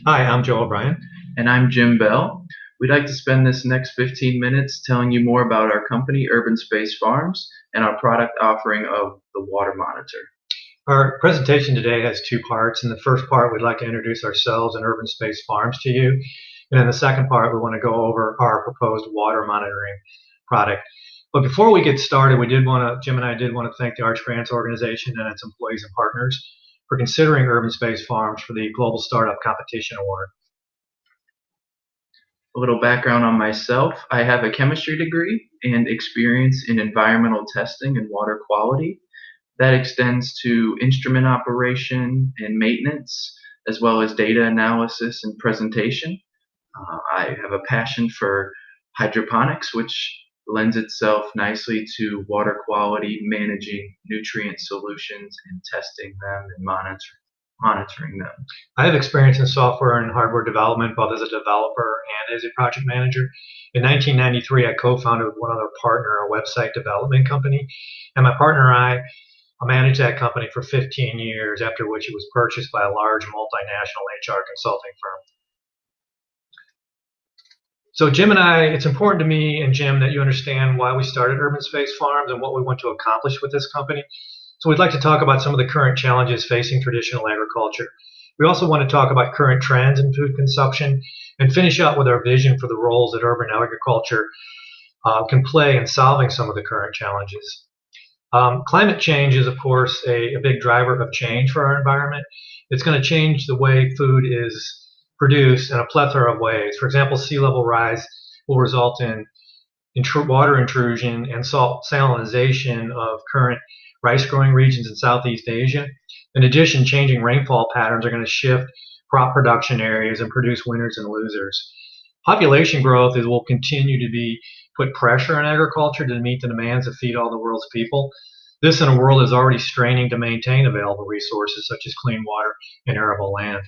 Hi, I'm Joe O'Brien. And I'm Jim Bell. We'd like to spend this next 15 minutes telling you more about our company, Urban Space Farms, and our product offering of the Water Monitor. Our presentation today has two parts. In the first part, we'd like to introduce ourselves and Urban Space Farms to you. And in the second part, we want to go over our proposed water monitoring product. But before we get started, Jim and I did want to thank the Arch Grants organization and its employees and partners for considering Urban Space Farms for the Global Startup Competition Award. A little background on myself. I have a chemistry degree and experience in environmental testing and water quality. That extends to instrument operation and maintenance, as well as data analysis and presentation. I have a passion for hydroponics, which lends itself nicely to water quality, managing nutrient solutions, and testing them and monitoring them. I have experience in software and hardware development, both as a developer and as a project manager. In 1993, I co-founded with one other partner a website development company, and my partner and I managed that company for 15 years, after which it was purchased by a large multinational HR consulting firm. So it's important to me and Jim that you understand why we started Urban Space Farms and what we want to accomplish with this company. So we'd like to talk about some of the current challenges facing traditional agriculture. We also want to talk about current trends in food consumption and finish up with our vision for the roles that urban agriculture can play in solving some of the current challenges. Climate change is, of course, a big driver of change for our environment. It's going to change the way food is produced in a plethora of ways. For example, sea level rise will result in water intrusion and salt salinization of current rice growing regions in Southeast Asia. In addition, changing rainfall patterns are going to shift crop production areas and produce winners and losers. Population growth will continue to put pressure on agriculture to meet the demands to feed all the world's people. This in a world is already straining to maintain available resources such as clean water and arable land.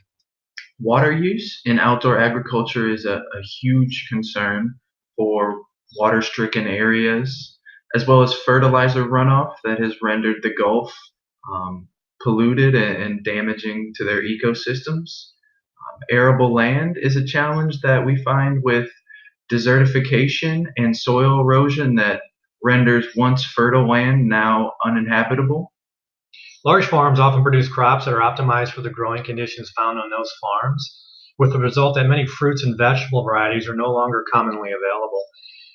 Water use in outdoor agriculture is a huge concern for water-stricken areas, as well as fertilizer runoff that has rendered the Gulf polluted and damaging to their ecosystems. Arable land is a challenge that we find with desertification and soil erosion that renders once fertile land now uninhabitable. Large farms often produce crops that are optimized for the growing conditions found on those farms, with the result that many fruits and vegetable varieties are no longer commonly available.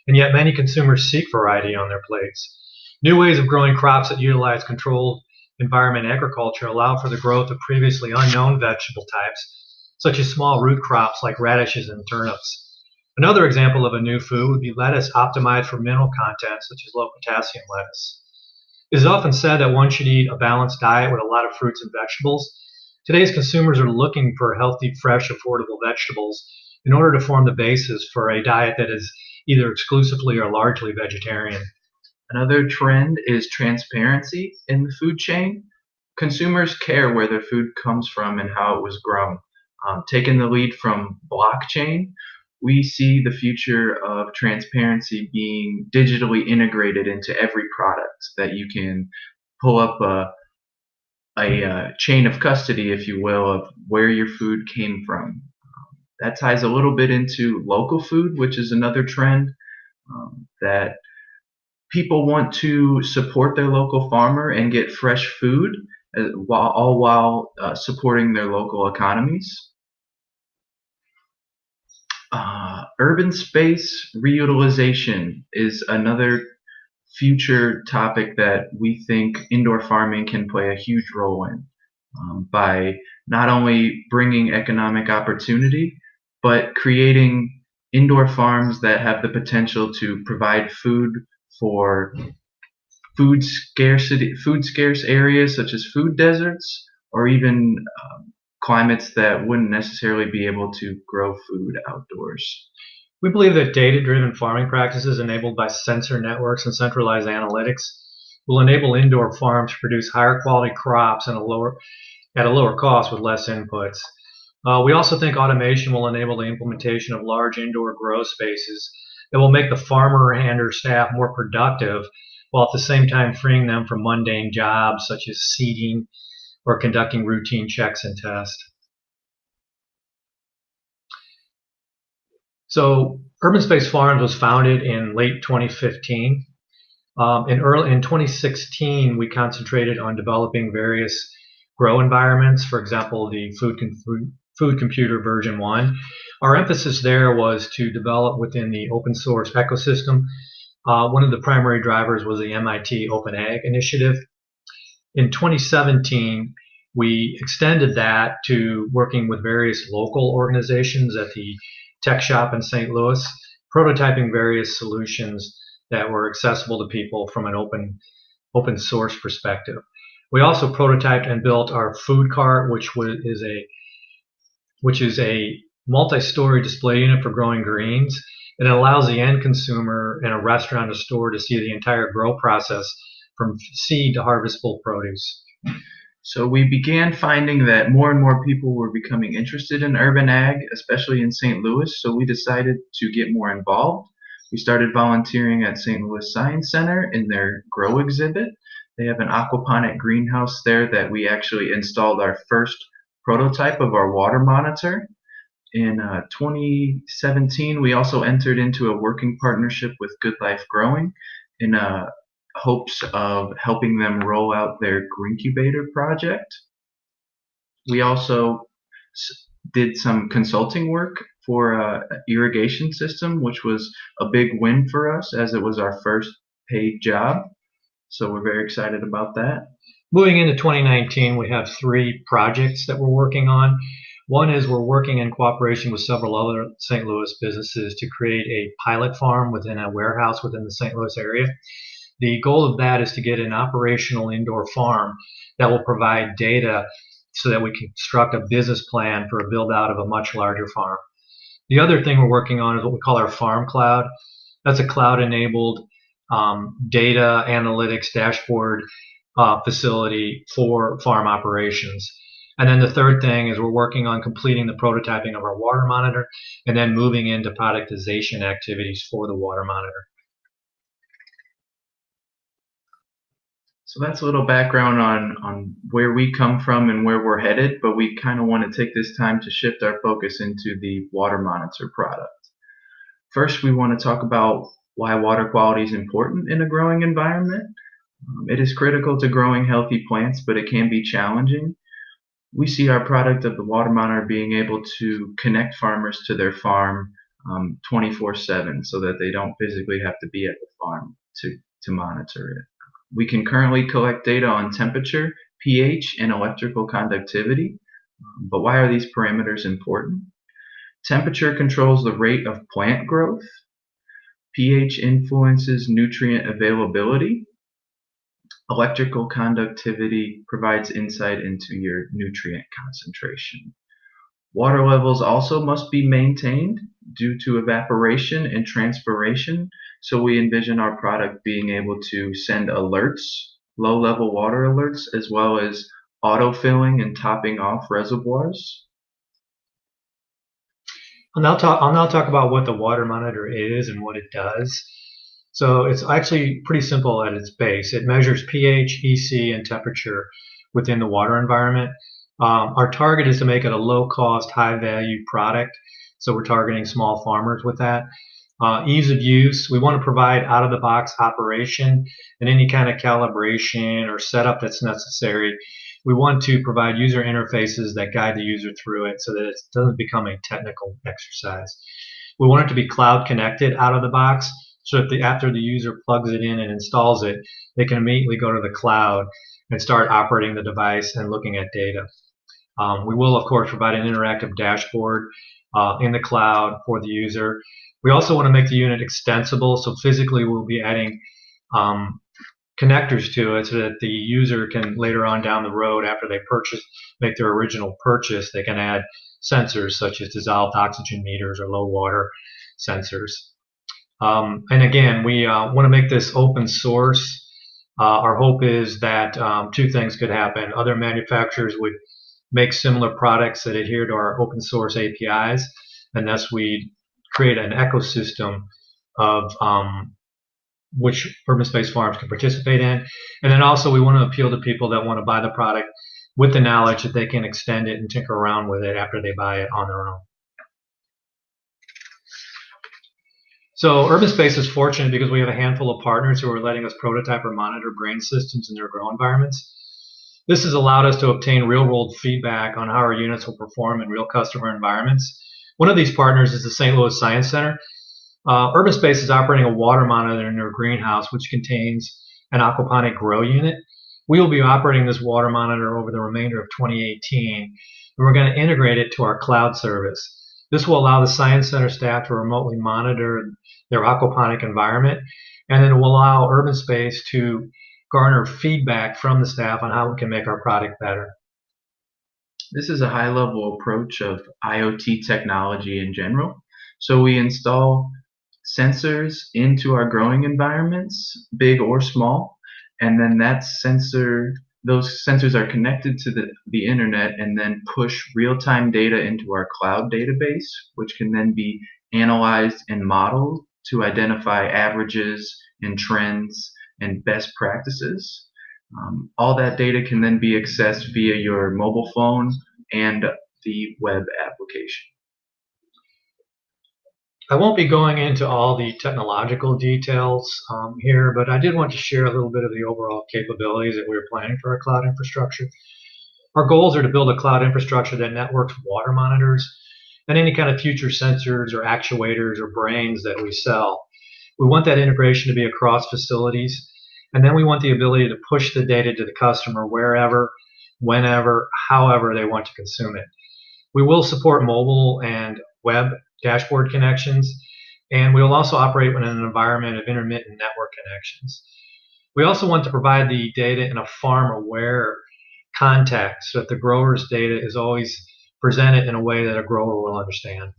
And yet many consumers seek variety on their plates. New ways of growing crops that utilize controlled environment agriculture allow for the growth of previously unknown vegetable types, such as small root crops like radishes and turnips. Another example of a new food would be lettuce optimized for mineral content, such as low potassium lettuce. It is often said that one should eat a balanced diet with a lot of fruits and vegetables. Today's consumers are looking for healthy, fresh, affordable vegetables in order to form the basis for a diet that is either exclusively or largely vegetarian. Another trend is transparency in the food chain. Consumers care where their food comes from and how it was grown. Taking the lead from blockchain, we see the future of transparency being digitally integrated into every product, that you can pull up a chain of custody, if you will, of where your food came from. That ties a little bit into local food, which is another trend that people want to support their local farmer and get fresh food, all while supporting their local economies. Urban space reutilization is another future topic that we think indoor farming can play a huge role in, by not only bringing economic opportunity, but creating indoor farms that have the potential to provide food for food scarce areas such as food deserts, or even climates that wouldn't necessarily be able to grow food outdoors. We believe that data-driven farming practices enabled by sensor networks and centralized analytics will enable indoor farms to produce higher quality crops at a lower cost with less inputs. We also think automation will enable the implementation of large indoor grow spaces that will make the farmer and or staff more productive, while at the same time freeing them from mundane jobs such as seeding or conducting routine checks and tests. So Urban Space Farms was founded in late 2015. In 2016, we concentrated on developing various grow environments. For example, the Food Computer version 1. Our emphasis there was to develop within the open source ecosystem. One of the primary drivers was the MIT Open Ag initiative. In 2017, we extended that to working with various local organizations at the Tech Shop in St. Louis, prototyping various solutions that were accessible to people from an open source perspective. We also prototyped and built our food cart, which is a multi-story display unit for growing greens. And it allows the end consumer in a restaurant or store to see the entire grow process from seed to harvestable produce. So we began finding that more and more people were becoming interested in urban ag, especially in St. Louis, so we decided to get more involved. We started volunteering at St. Louis Science Center in their grow exhibit. They have an aquaponic greenhouse there that we actually installed our first prototype of our water monitor. In 2017, we also entered into a working partnership with Good Life Growing in hopes of helping them roll out their Greencubator project. We also did some consulting work for an irrigation system, which was a big win for us as it was our first paid job. So we're very excited about that. Moving into 2019, we have 3 projects that we're working on. One is we're working in cooperation with several other St. Louis businesses to create a pilot farm within a warehouse within the St. Louis area. The goal of that is to get an operational indoor farm that will provide data so that we can construct a business plan for a build out of a much larger farm. The other thing we're working on is what we call our Farm Cloud. That's a cloud-enabled data analytics dashboard facility for farm operations. And then the third thing is we're working on completing the prototyping of our water monitor and then moving into productization activities for the water monitor. So that's a little background on where we come from and where we're headed, but we kind of want to take this time to shift our focus into the water monitor product. First, we want to talk about why water quality is important in a growing environment. It is critical to growing healthy plants, but it can be challenging. We see our product of the water monitor being able to connect farmers to their farm 24/7 so that they don't physically have to be at the farm to monitor it. We can currently collect data on temperature, pH, and electrical conductivity. But why are these parameters important? Temperature controls the rate of plant growth. pH influences nutrient availability. Electrical conductivity provides insight into your nutrient concentration. Water levels also must be maintained due to evaporation and transpiration, so we envision our product being able to send alerts, low-level water alerts, as well as auto-filling and topping off reservoirs. I'll now talk about what the water monitor is and what it does. So it's actually pretty simple at its base. It measures pH, EC, and temperature within the water environment. Our target is to make it a low-cost, high-value product. So we're targeting small farmers with that. Ease of use, we want to provide out-of-the-box operation and any kind of calibration or setup that's necessary. We want to provide user interfaces that guide the user through it so that it doesn't become a technical exercise. We want it to be cloud connected out of the box so that after the user plugs it in and installs it, they can immediately go to the cloud and start operating the device and looking at data. We will, of course, provide an interactive dashboard in the cloud for the user. We also want to make the unit extensible, so physically we'll be adding connectors to it so that the user can later on down the road, after they make their original purchase, they can add sensors such as dissolved oxygen meters or low water sensors. And again, we want to make this open source. Our hope is that 2 things could happen. Other manufacturers would make similar products that adhere to our open source APIs, and thus we create an ecosystem of which Urban Space Farms can participate in. And then also we want to appeal to people that want to buy the product with the knowledge that they can extend it and tinker around with it after they buy it on their own. So Urban Space is fortunate because we have a handful of partners who are letting us prototype or monitor brain systems in their grow environments. This has allowed us to obtain real-world feedback on how our units will perform in real customer environments. One of these partners is the St. Louis Science Center. Urban Space is operating a water monitor in their greenhouse, which contains an aquaponic grow unit. We will be operating this water monitor over the remainder of 2018, and we're going to integrate it to our cloud service. This will allow the Science Center staff to remotely monitor their aquaponic environment, and it will allow Urban Space to garner feedback from the staff on how we can make our product better. This is a high-level approach of IoT technology in general. So we install sensors into our growing environments, big or small, and then those sensors are connected to the internet and then push real-time data into our cloud database, which can then be analyzed and modeled to identify averages and trends and best practices. All that data can then be accessed via your mobile phone and the web application. I won't be going into all the technological details here, but I did want to share a little bit of the overall capabilities that we're planning for our cloud infrastructure. Our goals are to build a cloud infrastructure that networks water monitors and any kind of future sensors or actuators or brains that we sell. We want that integration to be across facilities, and then we want the ability to push the data to the customer wherever, whenever, however they want to consume it. We will support mobile and web dashboard connections, and we will also operate in an environment of intermittent network connections. We also want to provide the data in a farm-aware context so that the grower's data is always presented in a way that a grower will understand.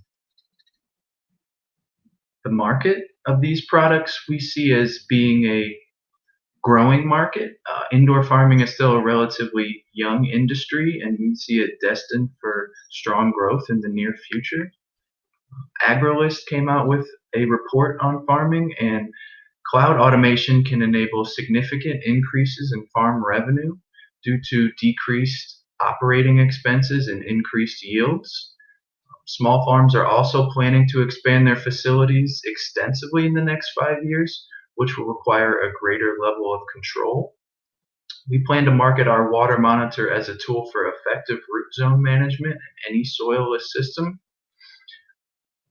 The market of these products we see as being a growing market. Indoor farming is still a relatively young industry, and we see it destined for strong growth in the near future. AgriList came out with a report on farming, and cloud automation can enable significant increases in farm revenue due to decreased operating expenses and increased yields. Small farms are also planning to expand their facilities extensively in the next 5 years, which will require a greater level of control. We plan to market our water monitor as a tool for effective root zone management in any soilless system.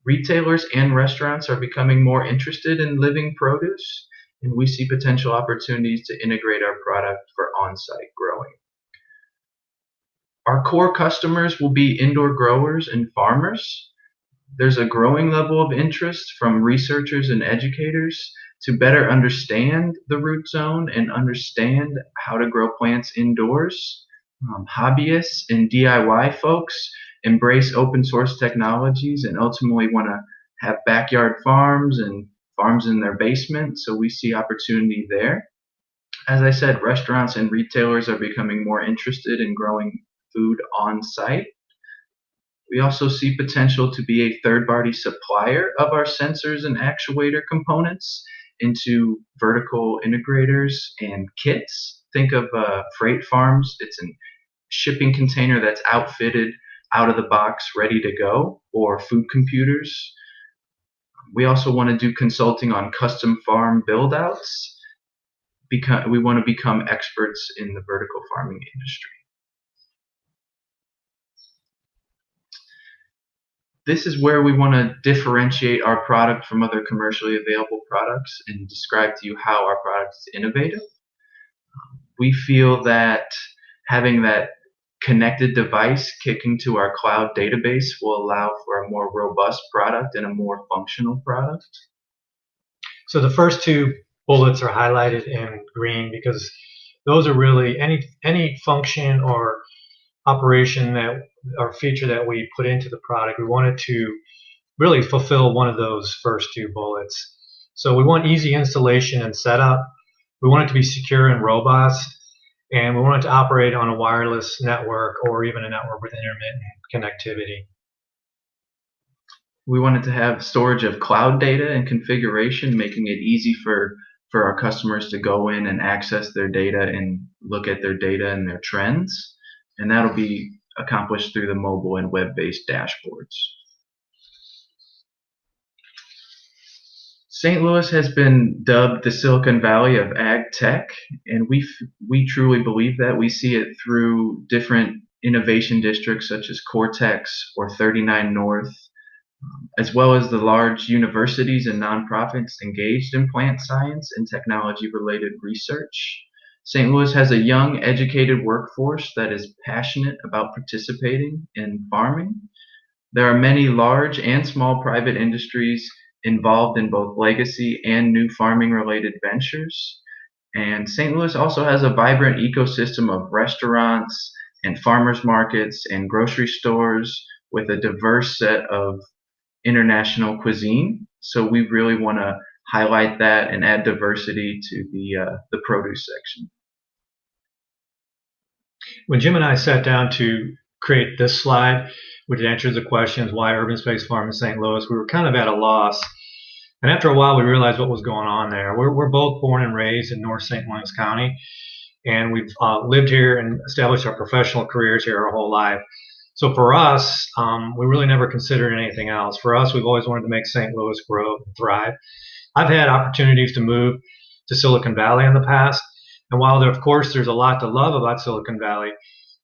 Retailers and restaurants are becoming more interested in living produce, and we see potential opportunities to integrate our product for on-site growing. Our core customers will be indoor growers and farmers. There's a growing level of interest from researchers and educators to better understand the root zone and understand how to grow plants indoors. Hobbyists and DIY folks embrace open source technologies and ultimately want to have backyard farms and farms in their basement, so we see opportunity there. As I said, restaurants and retailers are becoming more interested in growing food on site. We also see potential to be a third-party supplier of our sensors and actuator components into vertical integrators and kits. Think of freight farms. It's a shipping container that's outfitted out of the box, ready to go, or food computers. We also want to do consulting on custom farm build-outs because we want to become experts in the vertical farming industry. This is where we want to differentiate our product from other commercially available products and describe to you how our product is innovative. We feel that having that connected device kicking to our cloud database will allow for a more robust product and a more functional product. So the first two bullets are highlighted in green because those are really any function or operation that or feature that we put into the product. We want it to really fulfill one of those first two bullets. So we want easy installation and setup. We want it to be secure and robust. And we want it to operate on a wireless network or even a network with intermittent connectivity. We want it to have storage of cloud data and configuration, making it easy for our customers to go in and access their data and look at their data and their trends. And that'll be accomplished through the mobile and web-based dashboards. St. Louis has been dubbed the Silicon Valley of ag tech, and we truly believe that. We see it through different innovation districts such as Cortex or 39 North, as well as the large universities and nonprofits engaged in plant science and technology related research. St. Louis has a young, educated workforce that is passionate about participating in farming. There are many large and small private industries involved in both legacy and new farming related ventures. And St. Louis also has a vibrant ecosystem of restaurants and farmers markets and grocery stores with a diverse set of international cuisine. So we really want to highlight that and add diversity to the produce section. When Jim and I sat down to create this slide, which answers the questions why Urban Space Farm in St. Louis, we were kind of at a loss. And after a while, we realized what was going on there. We're both born and raised in North St. Lawrence County, and we've lived here and established our professional careers here our whole life. So for us, we really never considered anything else. For us, we've always wanted to make St. Louis grow and thrive. I've had opportunities to move to Silicon Valley in the past, and while there, of course, there's a lot to love about Silicon Valley,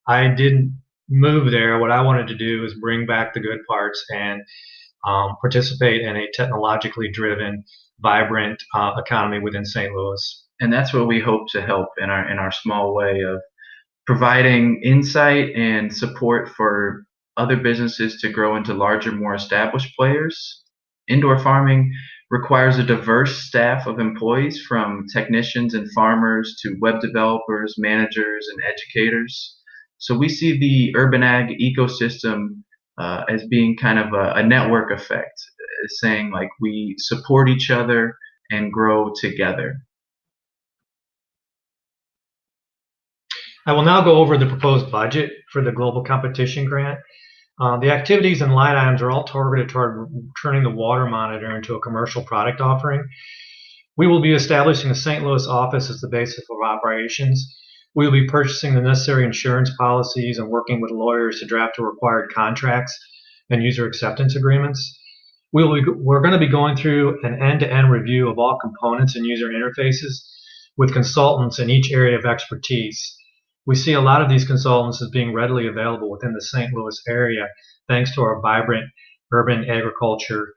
I didn't move there. What I wanted to do is bring back the good parts and participate in a technologically driven, vibrant economy within St. Louis. And that's what we hope to help in our small way of providing insight and support for other businesses to grow into larger, more established players. Indoor farming requires a diverse staff of employees from technicians and farmers to web developers, managers, and educators. So we see the urban ag ecosystem as being kind of a network effect, saying like we support each other and grow together. I will now go over the proposed budget for the Global Competition Grant. The activities and line items are all targeted toward turning the water monitor into a commercial product offering. We will be establishing the St. Louis office as the basis of operations. We will be purchasing the necessary insurance policies and working with lawyers to draft the required contracts and user acceptance agreements. We're going to be going through an end-to-end review of all components and user interfaces with consultants in each area of expertise. We see a lot of these consultants as being readily available within the St. Louis area thanks to our vibrant urban agriculture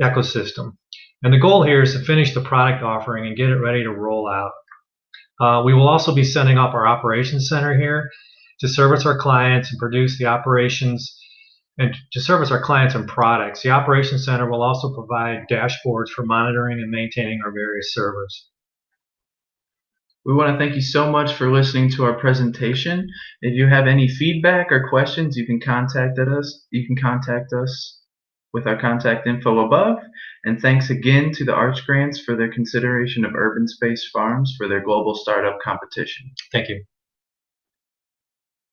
ecosystem. And the goal here is to finish the product offering and get it ready to roll out. We will also be setting up our operations center here to service our clients and produce the operations and to service our clients and products. The operations center will also provide dashboards for monitoring and maintaining our various servers. We want to thank you so much for listening to our presentation. If you have any feedback or questions, you can contact us. You can contact us with our contact info above. And thanks again to the Arch Grants for their consideration of Urban Space Farms for their global startup competition. Thank you.